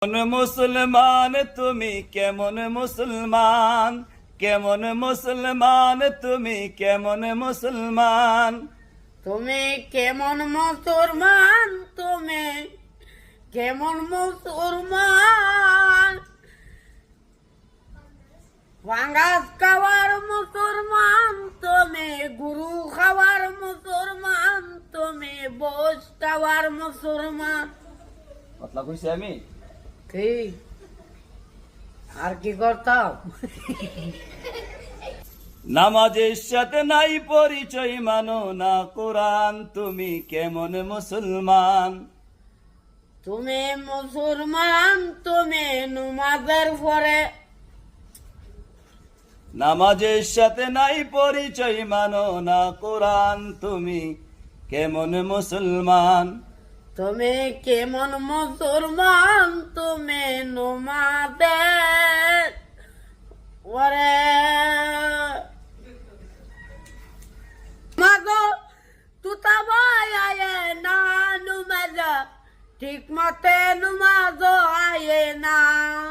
কেমন মুসলমান তুমি, কেমন মুসলমান, কেমন মুসলমান তুমি, কেমন মুসলমান। তুমি কেমন মুসলমান, তুমি কেমন মুসলমান। ভাঙ্গাস খাওয়ার মুসলমান তুমি, গুরু খাওয়ার মুসলমান তুমি, বোস খাওয়ার মুসলমান। কথা কইছি আমি। কি আর কি করতাম? নামাজের সাথে নাই পরিচয়, মানো না কোরআন, তুমি কেমন মুসলমান। তুমি মুসলমান, তুমি নমাজের পরে। নামাজের সাথে নাই পরিচয়, মানো না কোরআন, তুমি কেমন মুসলমান। তুমি কেমন মুসলমান, তুমি নমাজের পরে। মাগো তুতা ভাই আয়ে না নমাজ, ঠিক মতে নমাজ আয়ে না।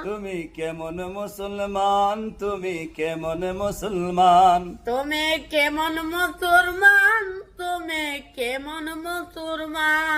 তুমি কেমন মুসলমান, তুমি কেমন মুসলমান। তুমি কেমন মুসলমান, তুমি কেমন মুসলমান।